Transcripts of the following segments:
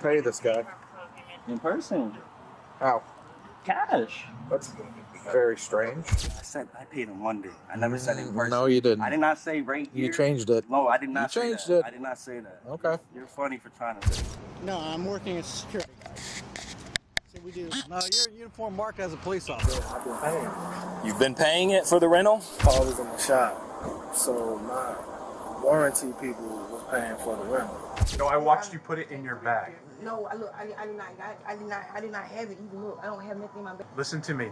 pay this guy? In person. How? Cash. That's very strange. I said I paid him one day. I never said in person. No, you didn't. I did not say right here. You changed it. No, I did not say changed that. it. I did not say that. Okay. You're funny for trying to say it. No, I'm working as a security guard. So we do. No, your uniform marked as a police officer. I've been paying. You've been paying it for the rental? I was in the shop, so my warranty people was paying for the rental. No, I watched you put it in your bag. No, I did not have it. Even look, I don't have nothing in my bag. Listen to me.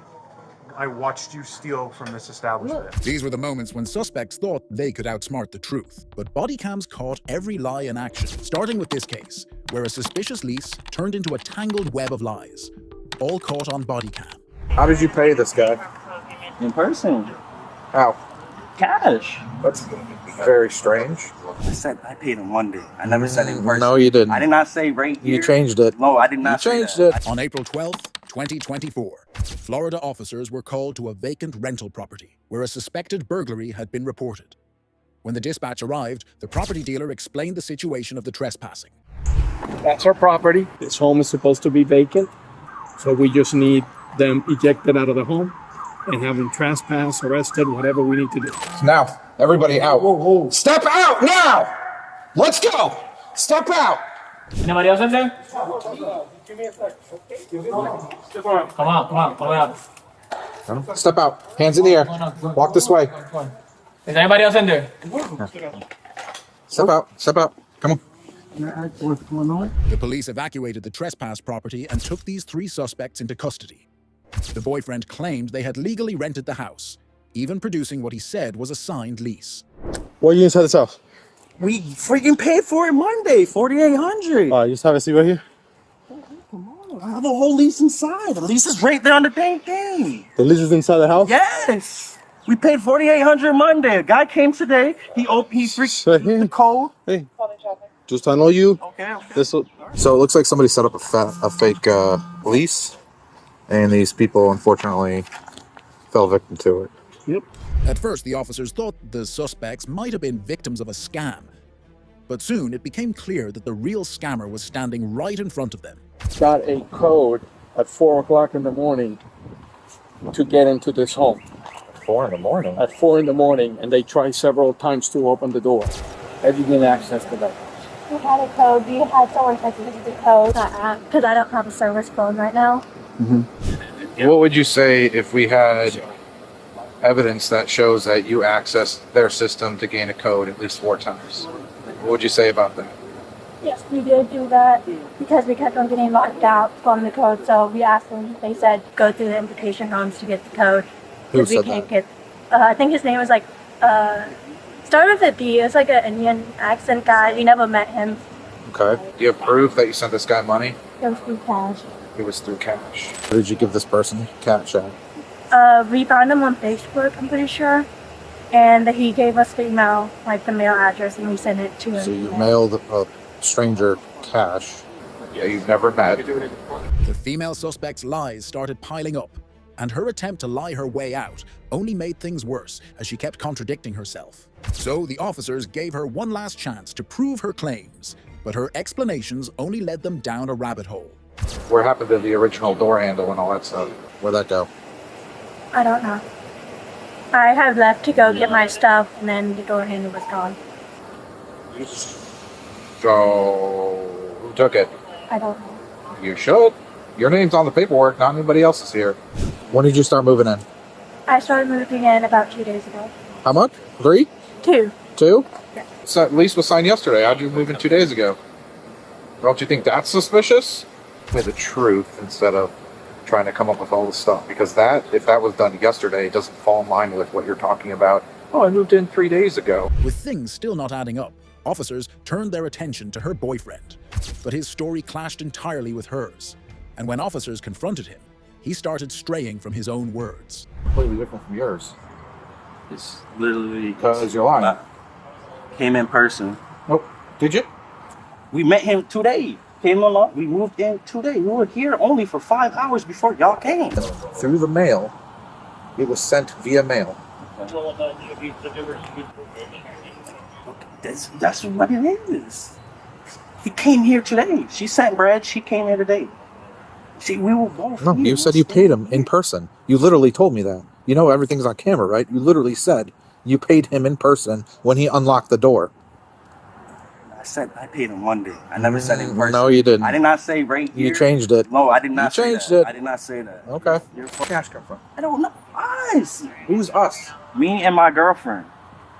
I watched you steal from this establishment. These were the moments when suspects thought they could outsmart the truth. But body cams caught every lie in action, starting with this case, where a suspicious lease turned into a tangled web of lies, all caught on body cam. How did you pay this guy? In person. How? Cash. That's very strange. I said I paid him one day. I never said in person. No, you didn't. I did not say right here. You changed it. No, I did not You say changed that. it. On April 12th, 2024, Florida officers were called to a vacant rental property where a suspected burglary had been reported. When the dispatch arrived, the property dealer explained the situation of the trespassing. That's our property. This home is supposed to be vacant, so we just need them ejected out of the home and have them trespass, arrested, whatever we need to do. Now, everybody out. Whoa. Step out now! Let's go! Step out! Anybody else in there? Come on. Step out. Hands in the air. Walk this way. Is anybody else in there? Step out. Come on. What's going on? The police evacuated the trespass property and took these three suspects into custody. The boyfriend claimed they had legally rented the house, even producing what he said was a signed lease. Why are you inside this house? We freaking paid for it Monday, $4,800. You just have a seat right here? Come on, I have a whole lease inside. The lease is right there on the dang thing. The lease is inside the house? Yes. We paid $4,800 Monday. A guy came today. He freaked the code. Hey, just I know you. Okay. So it looks like somebody set up a fake lease, and these people unfortunately fell victim to it. Yep. At first, the officers thought the suspects might have been victims of a scam. But soon, it became clear that the real scammer was standing right in front of them. Got a code at 4 o'clock in the morning to get into this home. 4 in the morning? At 4 in the morning, and they tried several times to open the door. Have you gained access to that? We had a code. We had someone text me the code because I don't have a service phone right now. What would you say if we had evidence that shows that you accessed their system to gain a code at least 4 times? What would you say about that? Yes, we did do that because we kept on getting locked out from the code. So we asked them. They said go through the invitation homes to get the code. Who said that? I think his name was like started with a B. It was like an Indian accent guy. We never met him. Okay. Do you have proof that you sent this guy money? It was through cash. It was through cash. Where did you give this person cash at? We found him on Facebook, I'm pretty sure. And he gave us the email, like the mail address, and we sent it to him. So you mailed a stranger cash. Yeah, you've never met. The female suspect's lies started piling up, and her attempt to lie her way out only made things worse as she kept contradicting herself. So the officers gave her one last chance to prove her claims, but her explanations only led them down a rabbit hole. Where happened to the original door handle and all that stuff? Where'd that go? I don't know. I had left to go get my stuff, and then the door handle was gone. So, who took it? I don't know. You should. Your name's on the paperwork, not anybody else's here. When did you start moving in? I started moving in about 2 days ago. How much? 3? 2. 2? Yeah. So at least was signed yesterday. How'd you move in 2 days ago? Don't you think that's suspicious? With the truth instead of trying to come up with all this stuff. Because if that was done yesterday, it doesn't fall in line with what you're talking about. Oh, I moved in 3 days ago. With things still not adding up, officers turned their attention to her boyfriend. But his story clashed entirely with hers. And when officers confronted him, he started straying from his own words. Completely different from yours. It's literally Because you're lying. Came in person. Oh, did you? We met him today. Came along. We moved in today. We were here only for 5 hours before y'all came. Through the mail. It was sent via mail. That's what it is. He came here today. She sent bread. She came here today. See, we were both. No, here. you said you paid him in person. You literally told me that. You know everything's on camera, right? You literally said you paid him in person when he unlocked the door. I said I paid him one day. I never said in person. No, you didn't. I did not say right here. You changed it. No, I did not. You changed it. I did not say that. Okay. Where'd cash come from? I don't know. Us. Who's us? Me and my girlfriend.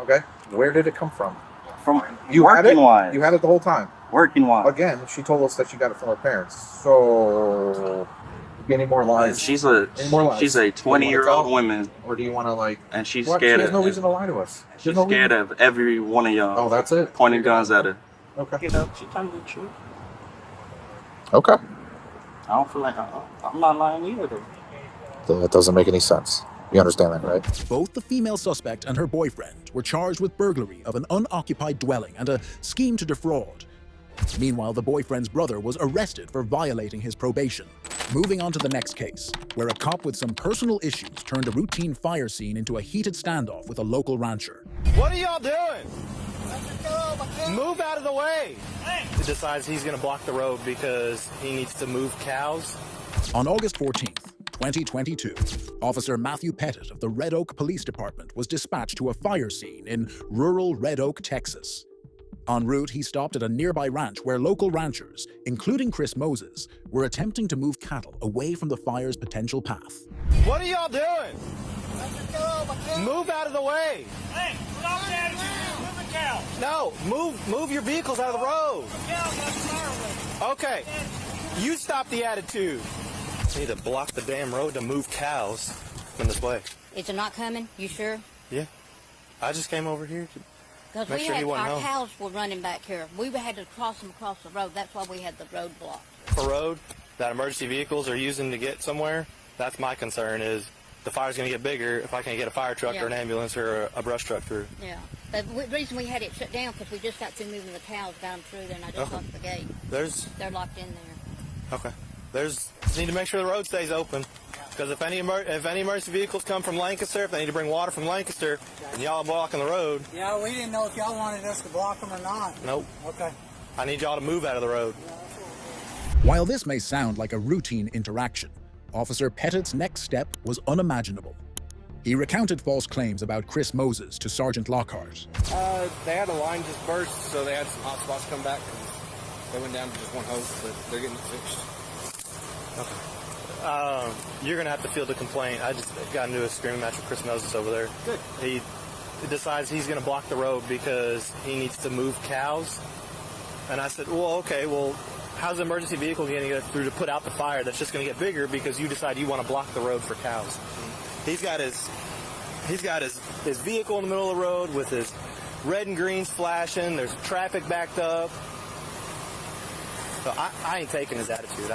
Okay. Where did it come from? From You had working it? wise. You had it the whole time. Working wise. Again, she told us that she got it from her parents. So, any more lies? She's a Any more lies? 20-year-old woman, Or do you want to like? and she's What? She scared has of. no reason to lie to us. She She's has no scared reason. of every one of y'all. Oh, that's it. Pointing guns at her. Okay. Get up. She telling me the truth. Okay. I don't feel like I'm not lying either. Though. That doesn't make any sense. You understand that, right? Both the female suspect and her boyfriend were charged with burglary of an unoccupied dwelling and a scheme to defraud. Meanwhile, the boyfriend's brother was arrested for violating his probation. Moving on to the next case, where a cop with some personal issues turned a routine fire scene into a heated standoff with a local rancher. What are y'all doing? Move out of the way. He decides he's going to block the road because he needs to move cows. On August 14th, 2022, Officer Matthew Pettit of the Red Oak Police Department was dispatched to a fire scene in rural Red Oak, Texas. En route, he stopped at a nearby ranch where local ranchers, including Chris Moses, were attempting to move cattle away from the fire's potential path. What are y'all doing? Move out of the way. Hey, put off the attitude. Move the cow. No, move your vehicles out of the road. Okay, you stop the attitude. You need to block the damn road to move cows from this way. Is it not coming? You sure? Yeah, I just came over here to Because make we sure had you wasn't our home. cows were running back here. We had to cross them across the road. That's why we had the road blocked. A road that emergency vehicles are using to get somewhere. That's my concern is the fire's going to get bigger if I can't get a fire truck or an ambulance or a brush truck through. Yeah. The reason we had it shut down because we just got through moving the cows, got them through there, and I just locked the gate. They're locked in there. Okay. Just need to make sure the road stays open. Because if any emergency vehicles come from Lancaster, if they need to bring water from Lancaster, and y'all are blocking the road. Yeah, we didn't know if y'all wanted us to block them or not. Nope. Okay. I need y'all to move out of the road. While this may sound like a routine interaction, Officer Pettit's next step was unimaginable. He recounted false claims about Chris Moses to Sergeant Lockhart. They had a line just burst, so they had some hot spots come back. They went down to just one hose, but they're getting it fixed. Okay. You're going to have to field a complaint. I just got into a screaming match with Chris Moses over there. Good. He decides he's going to block the road because he needs to move cows. And I said, well, okay, well, how's the emergency vehicle going to get through to put out the fire that's just going to get bigger because you decide you want to block the road for cows? He's got his vehicle in the middle of the road with his red and greens flashing. There's traffic backed up. So I ain't taking his attitude.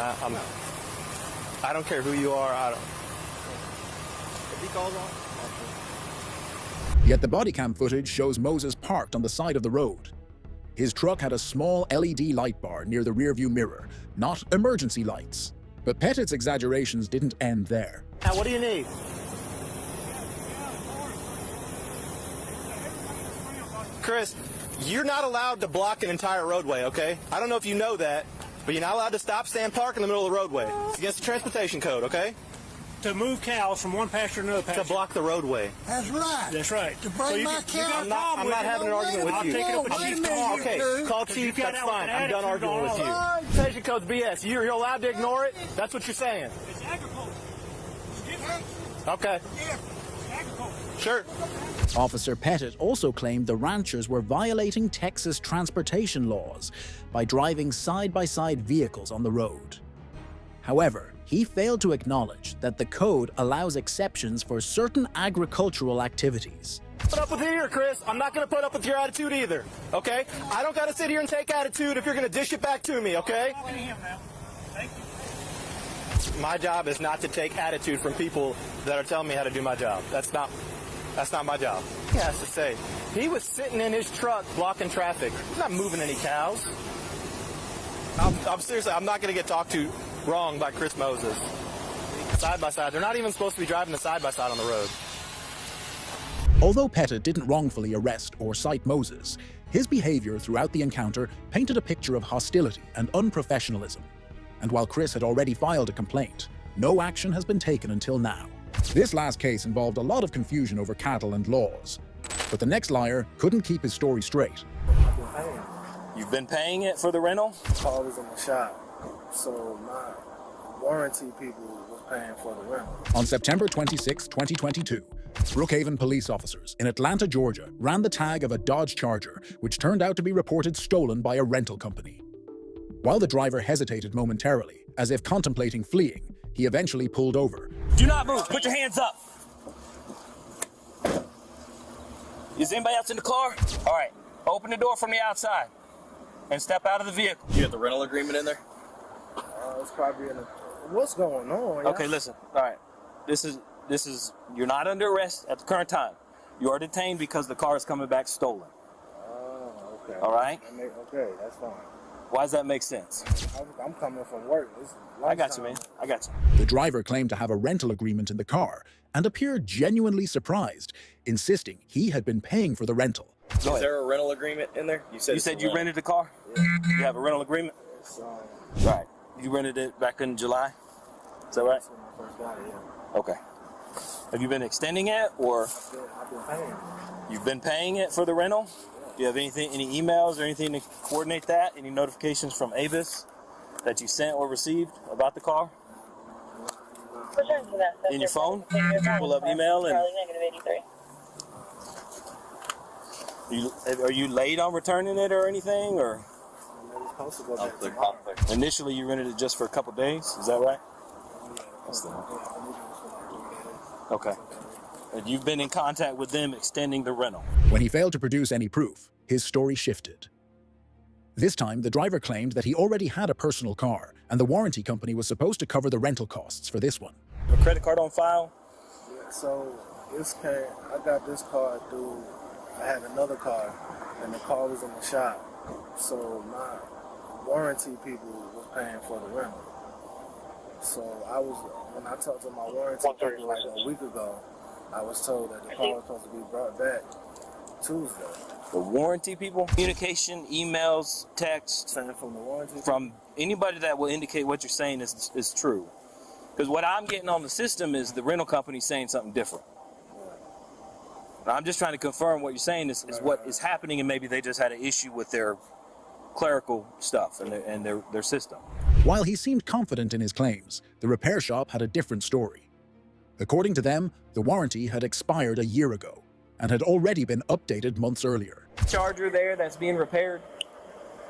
I don't care who you are. If he calls on. Yet the bodycam footage shows Moses parked on the side of the road. His truck had a small LED light bar near the rearview mirror, not emergency lights. But Pettit's exaggerations didn't end there. Now, what do you need? Chris, you're not allowed to block an entire roadway, okay? I don't know if you know that, but you're not allowed to stop, stand, park in the middle of the roadway. It's against the transportation code, okay? To move cows from one pasture to another pasture. To block the roadway. That's right. That's right. To bring my cow. I'm not having an argument with you. I'll take it up with Chief. Okay, call Chief, that's fine. I'm done arguing with you. Transportation code's BS. You're allowed to ignore it? That's what you're saying? It's agriculture. Okay. Yeah, agriculture. Sure. Officer Pettit also claimed the ranchers were violating Texas transportation laws by driving side-by-side vehicles on the road. However, he failed to acknowledge that the code allows exceptions for certain agricultural activities. Put up with here, Chris. I'm not going to put up with your attitude either, okay? I don't got to sit here and take attitude if you're going to dish it back to me, okay? My job is not to take attitude from people that are telling me how to do my job. That's not my job. He has to say, he was sitting in his truck blocking traffic. He's not moving any cows. I'm seriously, I'm not going to get talked to wrong by Chris Moses. Side by side. They're not even supposed to be driving the side by side on the road. Although Pettit didn't wrongfully arrest or cite Moses, His behavior throughout the encounter painted a picture of hostility and unprofessionalism. And while Chris had already filed a complaint, no action has been taken until now. This last case involved a lot of confusion over cattle and laws. But the next liar couldn't keep his story straight. You've been paying it for the rental? The car was in the shop, so my warranty people was paying for the rental. On September 26, 2022, Brookhaven police officers in Atlanta, Georgia, ran the tag of a Dodge Charger, which turned out to be reported stolen by a rental company. While the driver hesitated momentarily, as if contemplating fleeing, he eventually pulled over. Do not move. Put your hands up. Is anybody else in the car? All right. Open the door from the outside and step out of the vehicle. You have the rental agreement in there? It's probably in the... What's going on? Okay, listen. All right. This is, you're not under arrest at the current time. You are detained because the car is coming back stolen. Oh, okay. All right? Okay, that's fine. Why does that make sense? I'm coming from work. I got you, man. I got you. The driver claimed to have a rental agreement in the car and appeared genuinely surprised, insisting he had been paying for the rental. Is there a rental agreement in there? You said you rented the car? Yeah. You have a rental agreement? Right. You rented it back in July? Is that right? That's when I first got it, yeah. Okay. Have you been extending it, or? I've been paying it. You've been paying it for the rental? Do you have any emails or anything to coordinate that? Any notifications from Avis that you sent or received about the car? In your phone? Did you pull up email and... Are you late on returning it or anything, or? Initially, you rented it just for a couple days. Is that right? Okay. And you've been in contact with them extending the rental. When he failed to produce any proof, his story shifted. This time, the driver claimed that he already had a personal car, and the warranty company was supposed to cover the rental costs for this one. A credit card on file? Yeah, so I got this car through. I had another car, and the car was in the shop. So my warranty people was paying for the rental. So when I talked to my warranty people like a week ago, I was told that the car was supposed to be brought back Tuesday. The warranty people? Communication, emails, text. From the warranty? From anybody that will indicate what you're saying is true. Because what I'm getting on the system is the rental company saying something different. I'm just trying to confirm what you're saying is what is happening, and maybe they just had an issue with their clerical stuff and their system. While he seemed confident in his claims, the repair shop had a different story. According to them, the warranty had expired a year ago and had already been updated months earlier. Charger there that's being repaired?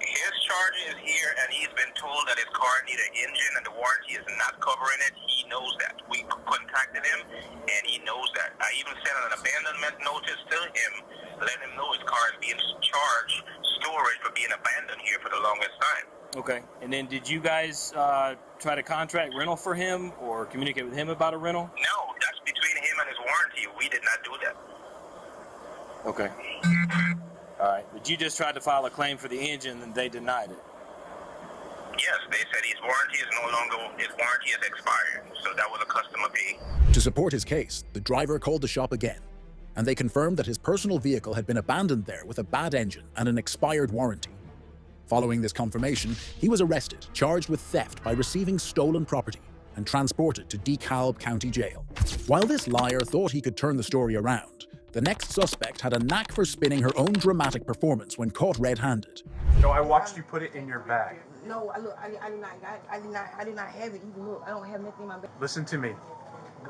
His charger is here, and he's been told that his car needs an engine and the warranty is not covering it. He knows that. We contacted him, and he knows that. I even sent an abandonment notice to him, letting him know his car is being charged storage for being abandoned here for the longest time. Okay. And then did you guys try to contract rental for him or communicate with him about a rental? No, that's between him and his warranty. We did not do that. Okay. All right. But you just tried to file a claim for the engine and they denied it? Yes, they said his warranty is expired, so that was a customer fee. To support his case, the driver called the shop again, and they confirmed that his personal vehicle had been abandoned there with a bad engine and an expired warranty. Following this confirmation, he was arrested, charged with theft by receiving stolen property, and transported to DeKalb County Jail. While this liar thought he could turn the story around, the next suspect had a knack for spinning her own dramatic performance when caught red-handed. No, I watched you put it in your bag. No, I did not have it. Even look, I don't have nothing in my bag. Listen to me.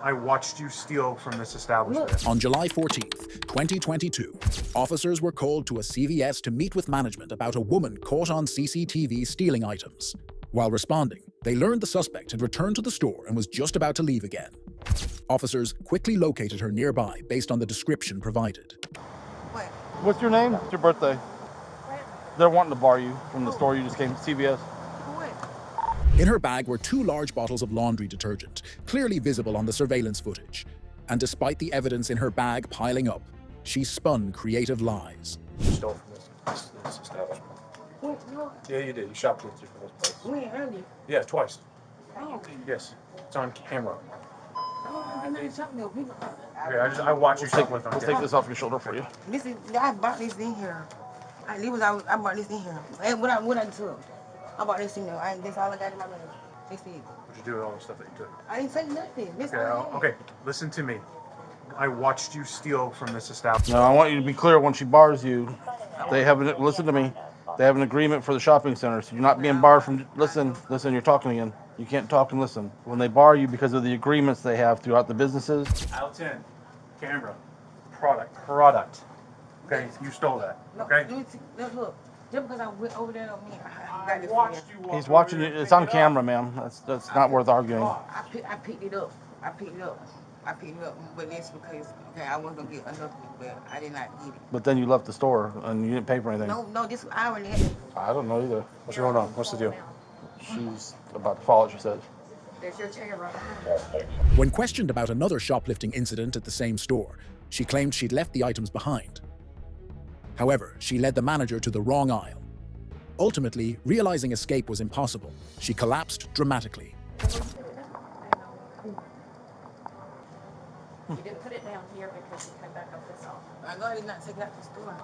I watched you steal from this establishment. On July 14th, 2022, officers were called to a CVS to meet with management about a woman caught on CCTV stealing items. While responding, they learned the suspect had returned to the store and was just about to leave again. Officers quickly located her nearby based on the description provided. What? What's your name? What's your birthday? They're wanting to bar you from the store you just came to, CVS. In her bag were 2 large bottles of laundry detergent, clearly visible on the surveillance footage. And despite the evidence in her bag piling up, she spun creative lies. You stole from this establishment. What? No. Yeah, you did. You shoplifted from this place. When? Early? Yeah, twice. Oh. Yes. It's on camera. Oh, I'm not talking to people. Okay, I watch you shoplift on We'll take this off your shoulder for you. I bought this in here. I brought this in here. And what I took. I brought this in there. That's all I got in my bag. That's it. What'd you do with all the stuff that you took? I didn't say nothing. This Okay, okay, listen to me. I watched you steal from this establishment. No, I want you to be clear. When she bars you, they have listen to me. They have an agreement for the shopping center, so you're not being barred from. Listen. You're talking again. You can't talk and listen. When they bar you because of the agreements they have throughout the businesses. Aisle 10, camera, product. Okay, you stole that. Okay. Look. Just because I went over there don't mean I got this. Watched you. He's watching you. It's on camera, ma'am. That's not worth arguing. I picked it up. I picked it up, but that's because I wasn't gonna get enough of it, but I did not get it. But then you left the store and you didn't pay for anything. No, this I already had it. I don't know either. What's going on? What's the deal? She's about to fall, she said. There's your chair right behind. When questioned about another shoplifting incident at the same store, she claimed she'd left the items behind. However, she led the manager to the wrong aisle. Ultimately, realizing escape was impossible, she collapsed dramatically. You didn't put it down here because you came back up this off. I know I did not take it out the store.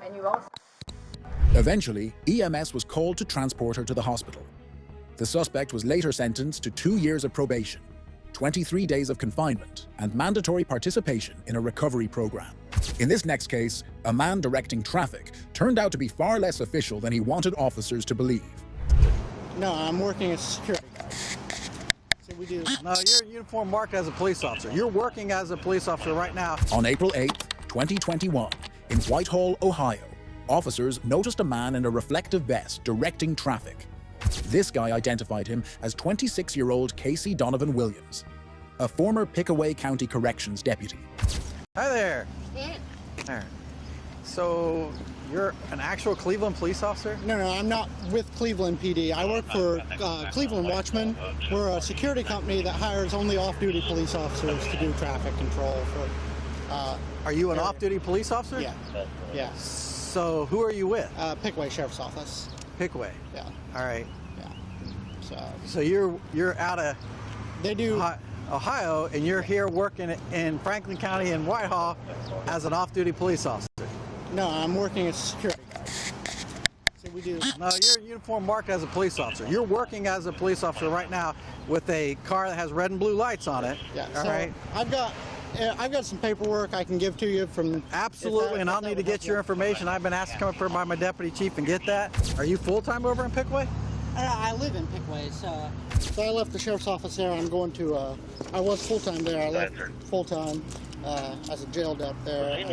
And you also... Eventually, EMS was called to transport her to the hospital. The suspect was later sentenced to 2 years of probation, 23 days of confinement, and mandatory participation in a recovery program. In this next case, a man directing traffic turned out to be far less official than he wanted officers to believe. No, I'm working as a security guard. So we do. No, you're in uniform marked as a police officer. You're working as a police officer right now. On April 8, 2021, in Whitehall, Ohio, officers noticed a man in a reflective vest directing traffic. This guy identified him as 26-year-old Casey Donovan Williams, a former Pickaway County Corrections deputy. Hi there. There. So, you're an actual Cleveland police officer? No, I'm not with Cleveland PD. I work for Cleveland Watchmen. We're a security company that hires only off-duty police officers to do traffic control for. Are you an off-duty police officer? Yeah. Yeah. So, who are you with? Pickaway Sheriff's Office. Pickaway. Yeah. All right. Yeah. So you're out of. They do. Ohio, and you're here working in Franklin County in Whitehall as an off-duty police officer. No, I'm working as a security guard. So we do. No, you're in uniform marked as a police officer. You're working as a police officer right now with a car that has red and blue lights on it. Yeah. All so right. I've got some paperwork I can give to you from. Absolutely, and I'll need to get your information. I've been asked to come up here by my deputy chief and get that. Are you full-time over in Pickaway? I live in Pickaway, so I left the sheriff's office there. I'm going to. I was full-time there. I left full-time as a jail dep there.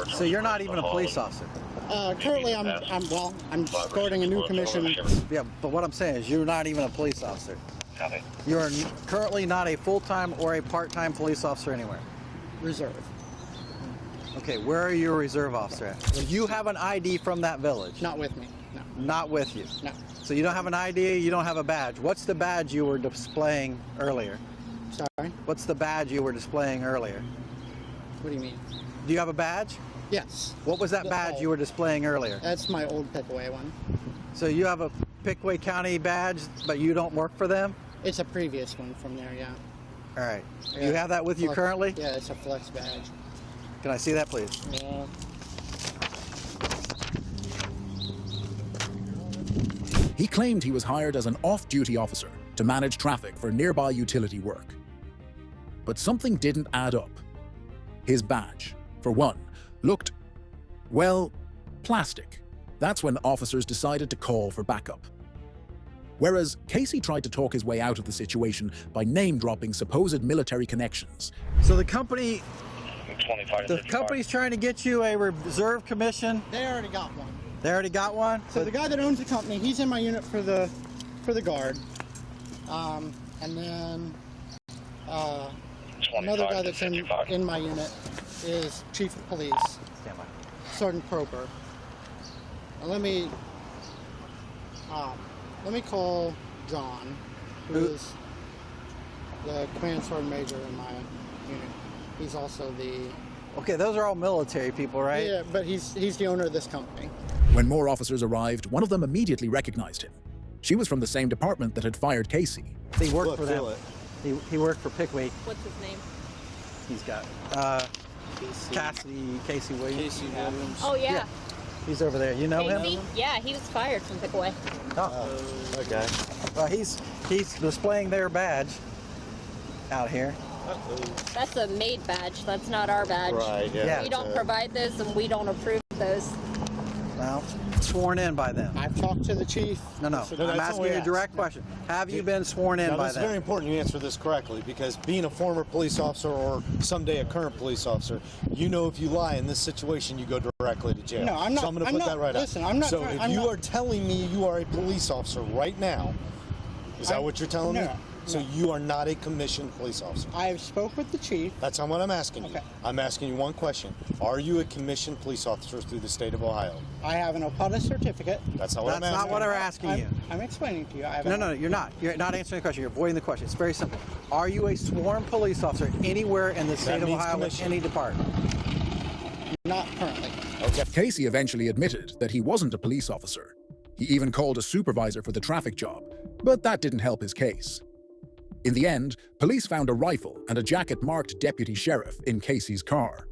So you're not even a police officer. Currently, I'm starting a new commission. Yeah, but what I'm saying is you're not even a police officer. You're currently not a full-time or a part-time police officer anywhere. Reserve. Okay, where are you a reserve officer at? Do you have an ID from that village? Not with me, no. Not with you? No. So you don't have an ID, you don't have a badge. What's the badge you were displaying earlier? Sorry? What's the badge you were displaying earlier? What do you mean? Do you have a badge? Yes. What was that badge you were displaying earlier? That's my old Pickaway one. So you have a Pickaway County badge, but you don't work for them? It's a previous one from there, yeah. All right. Yeah. You have that with you currently? Yeah, it's a flex badge. Can I see that, please? Yeah. He claimed he was hired as an off-duty officer to manage traffic for nearby utility work. But something didn't add up. His badge, for one, looked, well, plastic. That's when officers decided to call for backup. Whereas Casey tried to talk his way out of the situation by name-dropping supposed military connections. So the company's trying to get you a reserve commission? They already got one. They already got one? So the guy that owns the company, he's in my unit for the guard. And then another guy that's in my unit is Chief of Police, Sergeant Croker. And let me call John, who is the command sergeant major in my unit. He's also the... Okay, those are all military people, right? Yeah, but he's the owner of this company. When more officers arrived, one of them immediately recognized him. She was from the same department that had fired Casey. He worked for them. He worked for Pickaway. What's his name? he's got? Casey Williams. Oh, yeah. He's over there. You know Casey? him? Yeah, he was fired from Pickaway. Oh, okay. Well, he's displaying their badge out here. That's a maid badge. That's not our badge. Right, yeah. We don't provide those and we don't approve those. Well, sworn in by them. I've talked to the chief. No. I'm asking you a direct question. Have you been sworn in by It's them? very important you answer this correctly, because being a former police officer or someday a current police officer, you know if you lie in this situation, you go directly to jail. No, I'm not. So I'm going to put that right Listen, out. I'm not. So trying, if I'm you not, are telling me you are a police officer right now, is that what you're telling me? No. So you are not a commissioned police officer. I have spoke with the chief. That's not what I'm asking you. I'm asking you one question. Are you a commissioned police officer through the state of Ohio? I have an OPUDA certificate. That's not what I'm asking. That's not what we're asking you. I'm explaining to you. I have No, you're not. You're not answering the question. You're avoiding the question. It's very simple. Are you a sworn police officer anywhere in the state of Ohio with any department? Not currently. Okay. Casey eventually admitted that he wasn't a police officer. He even called a supervisor for the traffic job, but that didn't help his case. In the end, police found a rifle and a jacket marked deputy sheriff in Casey's car.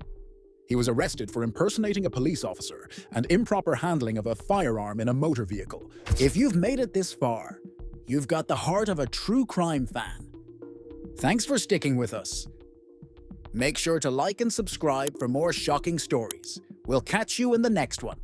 He was arrested for impersonating a police officer and improper handling of a firearm in a motor vehicle. If you've made it this far, you've got the heart of a true crime fan. Thanks for sticking with us. Make sure to like and subscribe for more shocking stories. We'll catch you in the next one.